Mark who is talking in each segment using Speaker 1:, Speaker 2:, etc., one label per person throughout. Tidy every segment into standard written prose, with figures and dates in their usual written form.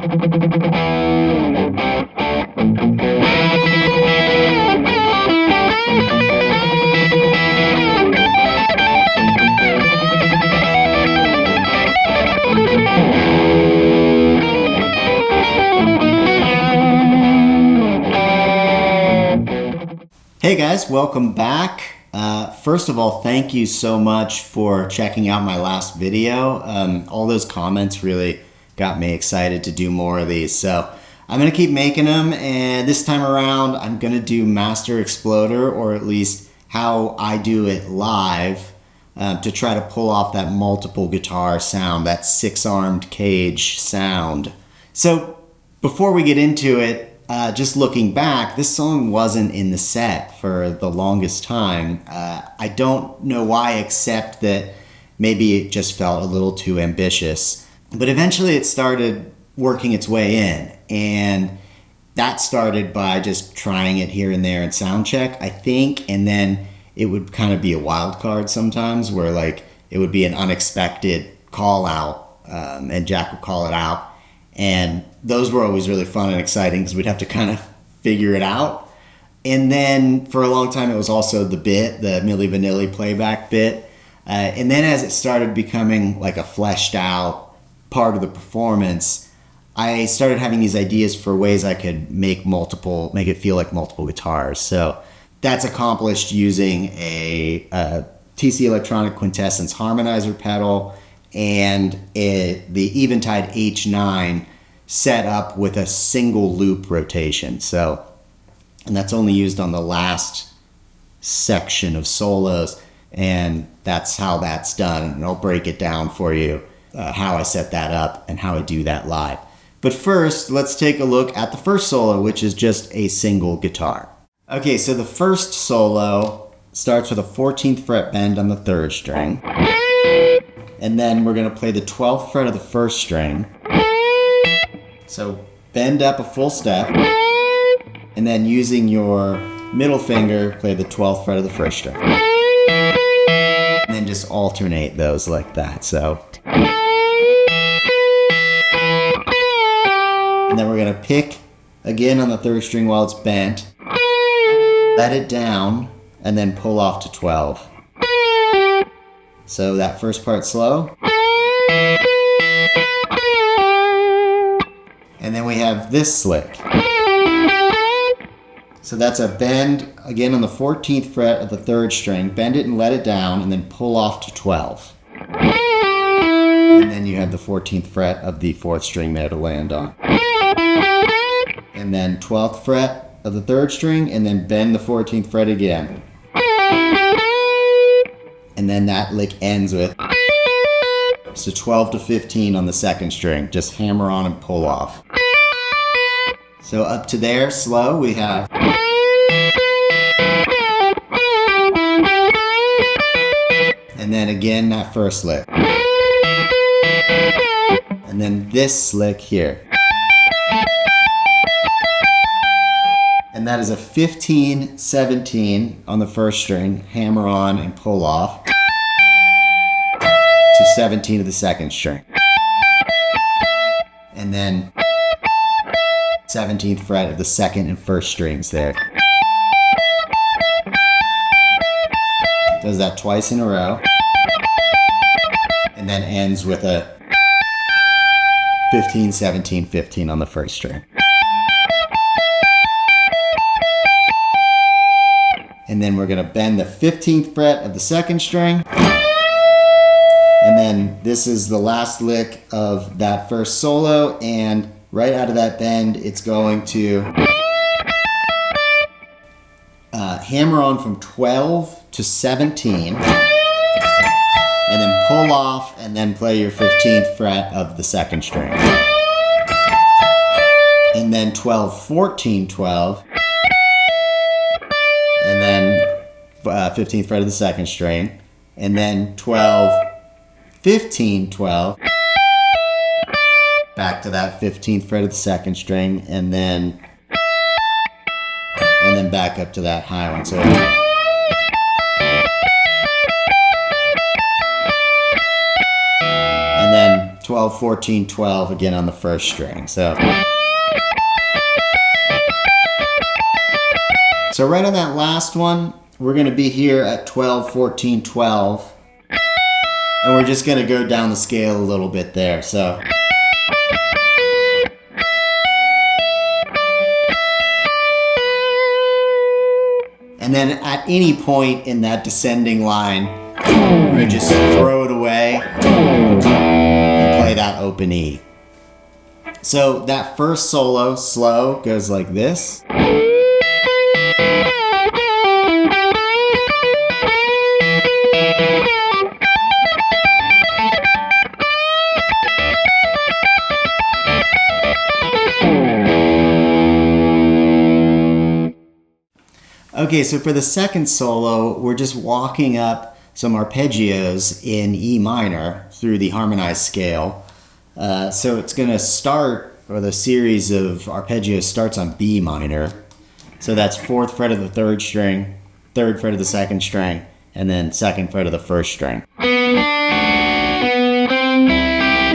Speaker 1: Hey guys, welcome back. First of all, thank you so much for checking out my last video. All those comments really got me excited to do more of these. So I'm going to keep making them, and this time around I'm going to do Master Exploder, or at least how I do it live, to try to pull off that multiple guitar sound, that six-armed cage sound. So before we get into it, just looking back, this song wasn't in the set for the longest time. I don't know why, except that maybe it just felt a little too ambitious. But eventually it started working its way in, and that started by just trying it here and there in sound check, I think, and then it would kind of be a wild card sometimes, where like it would be an unexpected call out, and Jack would call it out. And those were always really fun and exciting because we'd have to kind of figure it out. And then for a long time, it was also the bit, the Milli Vanilli playback bit. And then as it started becoming like a fleshed out part of the performance, I started having these ideas for ways I could make it feel like multiple guitars. So that's accomplished using a TC Electronic Quintessence harmonizer pedal and the Eventide H9 set up with a single loop rotation. So, and that's only used on the last section of solos, and that's how that's done. And I'll break it down for you, how I set that up and how I do that live. But first, let's take a look at the first solo, which is just a single guitar. Okay, so the first solo starts with a 14th fret bend on the 3rd string. And then we're going to play the 12th fret of the 1st string. So bend up a full step, and then using your middle finger, play the 12th fret of the 1st string. And then just alternate those like that. So. And then we're going to pick again on the 3rd string while it's bent, let it down, and then pull off to 12. So that first part slow. And then we have this slick. So that's a bend again on the 14th fret of the 3rd string, bend it and let it down, and then pull off to 12. And then you have the 14th fret of the 4th string there to land on. And then 12th fret of the 3rd string, and then bend the 14th fret again. And then that lick ends with, so 12 to 15 on the 2nd string. Just hammer on and pull off. So up to there, slow, we have. And then again, that first lick. And then this lick here. And that is a 15, 17 on the 1st string, hammer on and pull off, to 17 of the 2nd string. And then 17th fret of the 2nd and 1st strings there. Does that twice in a row. And then ends with a 15, 17, 15 on the 1st string. And then we're going to bend the 15th fret of the 2nd string. And then this is the last lick of that first solo, and right out of that bend, it's going to hammer on from 12 to 17, and then pull off, and then play your 15th fret of the 2nd string. And then 12, 14, 12. And then 15th fret of the 2nd string, and then 12, 15, 12, back to that 15th fret of the 2nd string, and then back up to that high one. So and then 12, 14, 12 again on the first string. So right on that last one, we're going to be here at 12, 14, 12. And we're just going to go down the scale a little bit there. So and then at any point in that descending line, we just throw it away and play that open E. So that first solo, slow, goes like this. Okay, so for the second solo, we're just walking up some arpeggios in E minor through the harmonized scale. So it's going to start, or the series of arpeggios starts on B minor. So that's 4th fret of the 3rd string, 3rd fret of the 2nd string, and then 2nd fret of the 1st string.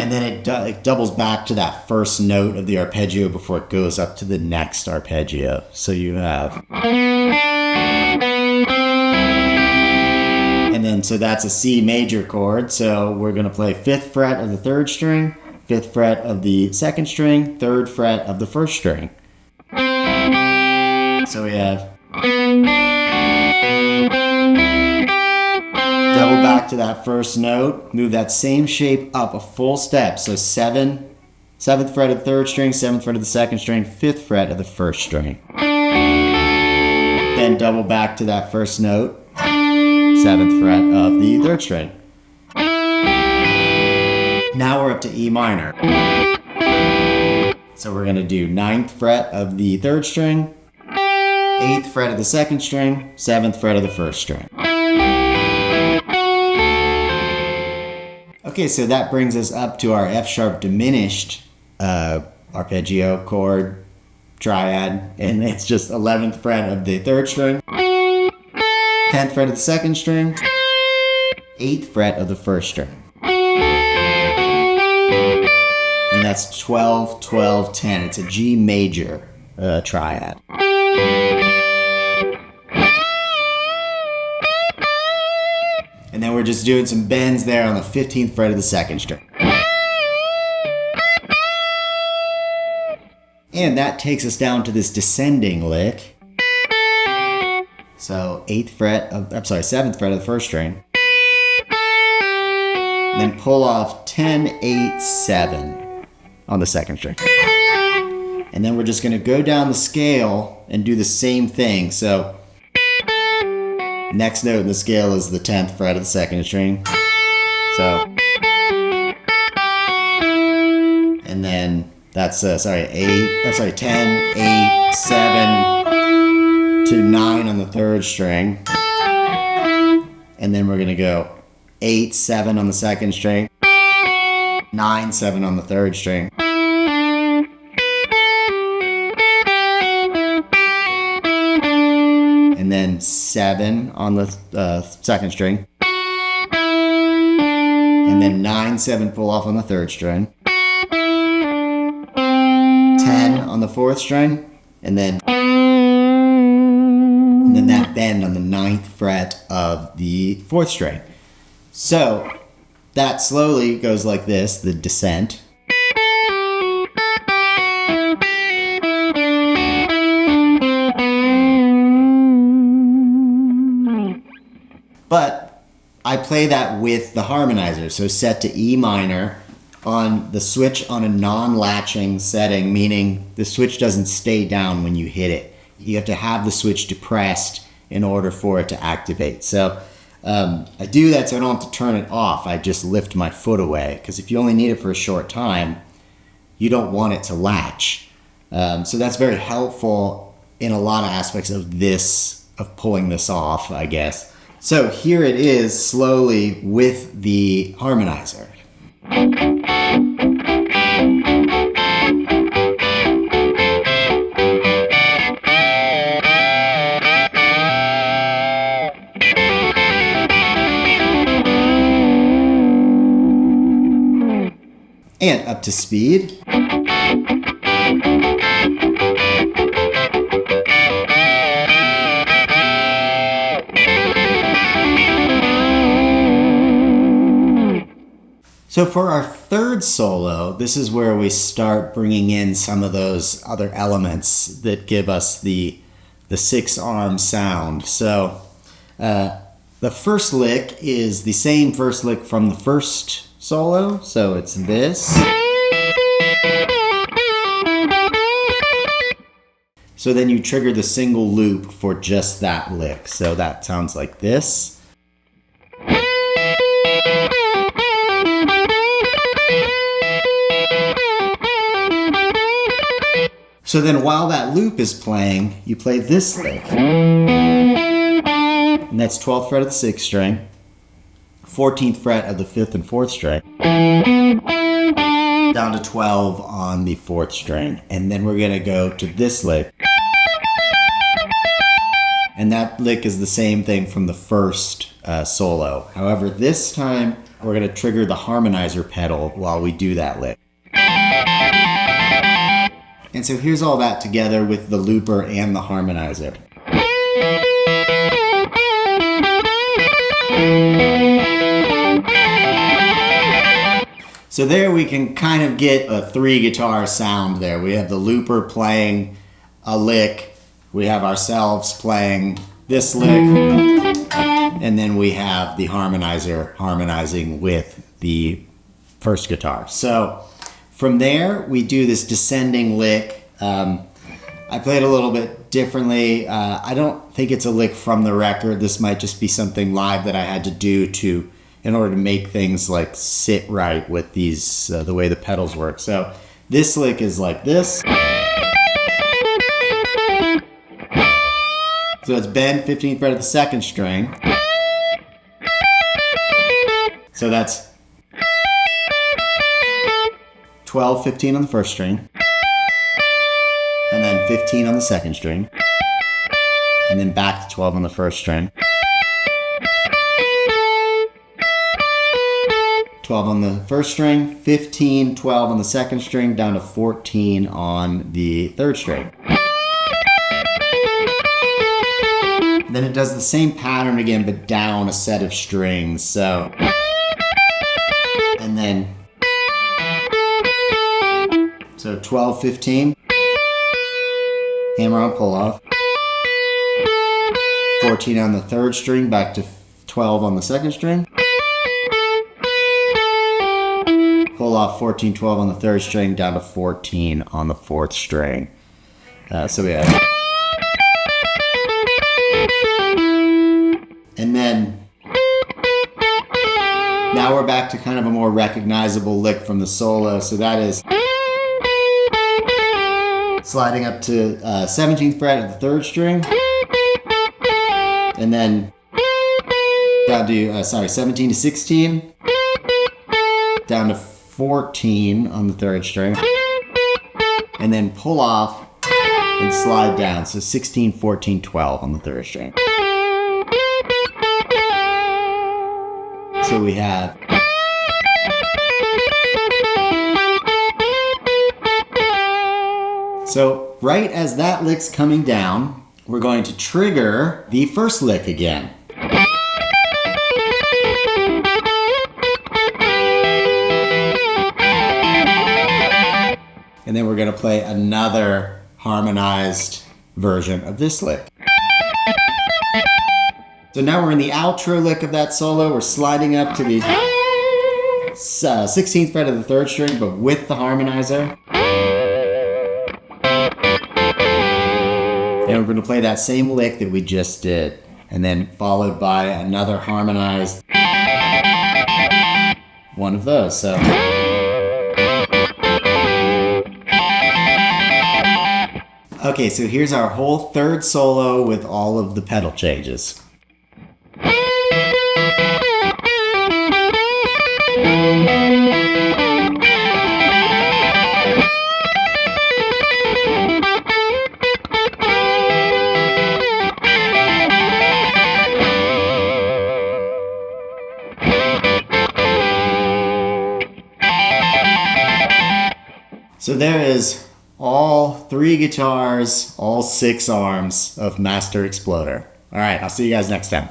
Speaker 1: And then it doubles back to that first note of the arpeggio before it goes up to the next arpeggio. So you have... And then, so that's a C major chord. So we're going to play 5th fret of the 3rd string, 5th fret of the 2nd string, 3rd fret of the 1st string. So we have... Double back to that first note, move that same shape up a full step. So 7th fret of the 3rd string, 7th fret of the 2nd string, 5th fret of the 1st string. Then double back to that first note, 7th fret of the 3rd string. Now we're up to E minor. So we're going to do 9th fret of the 3rd string, 8th fret of the 2nd string, 7th fret of the 1st string. Okay, so that brings us up to our F sharp diminished arpeggio chord triad, and it's just 11th fret of the 3rd string, 10th fret of the 2nd string, 8th fret of the 1st string. And that's 12, 12, 10. It's a G major triad. And then we're just doing some bends there on the 15th fret of the 2nd string. And that takes us down to this descending lick. So 7th fret of the 1st string. And then pull off 10, 8, 7 on the 2nd string. And then we're just going to go down the scale and do the same thing. So next note in the scale is the 10th fret of the 2nd string. So, and then that's 10, 8, 7 to 9 on the 3rd string. And then we're going to go 8, 7 on the 2nd string, 9, 7 on the 3rd string. And then 7 on the 2nd string. And then 9, 7 pull off on the 3rd string. 10 on the 4th string. And then that bend on the 9th fret of the 4th string. So that slowly goes like this, the descent. But I play that with the harmonizer, so set to E minor on the switch on a non-latching setting, meaning the switch doesn't stay down when you hit it. You have to have the switch depressed in order for it to activate. So I do that so I don't have to turn it off. I just lift my foot away, because if you only need it for a short time, you don't want it to latch. So that's very helpful in a lot of aspects of pulling this off, I guess. So here it is slowly with the harmonizer. to speed. So for our third solo, this is where we start bringing in some of those other elements that give us the 6-arm sound. So the first lick is the same first lick from the first solo. So it's this. So then you trigger the single loop for just that lick. So that sounds like this. So then while that loop is playing, you play this lick. And that's 12th fret of the 6th string, 14th fret of the 5th and 4th string, down to 12 on the 4th string. And then we're gonna go to this lick. And that lick is the same thing from the first solo. However, this time we're gonna trigger the harmonizer pedal while we do that lick. And so here's all that together with the looper and the harmonizer. So there we can kind of get a 3-guitar sound there. We have the looper playing a lick, we have ourselves playing this lick, and then we have the harmonizer harmonizing with the first guitar. So from there, we do this descending lick. I played a little bit differently. I don't think it's a lick from the record. This might just be something live that I had to do in order to make things like sit right with these, the way the pedals work. So this lick is like this. So it's bend 15th fret of the 2nd string. So that's 12, 15 on the 1st string, and then 15 on the 2nd string, and then back to 12 on the 1st string, 12 on the 1st string, 15, 12 on the 2nd string, down to 14 on the 3rd string. Then it does the same pattern again, but down a set of strings. So, and then, so 12, 15, hammer on pull off, 14 on the 3rd string, back to 12 on the 2nd string, pull off 14, 12 on the 3rd string, down to 14 on the 4th string. So we have, and then now we're back to kind of a more recognizable lick from the solo. So that is sliding up to 17th fret of the 3rd string, and then down to 17 to 16, down to 14 on the 3rd string, and then pull off and slide down. So 16, 14, 12 on the 3rd string. So we have, so right as that lick's coming down, we're going to trigger the first lick again. And then we're going to play another harmonized version of this lick. So now we're in the outro lick of that solo. We're sliding up to the 16th fret of the 3rd string, but with the harmonizer. And we're going to play that same lick that we just did, and then followed by another harmonized one of those. So. Okay, so here's our whole 3rd solo with all of the pedal changes. So there is all 3 guitars, all 6 arms of Master Exploder. All right, I'll see you guys next time.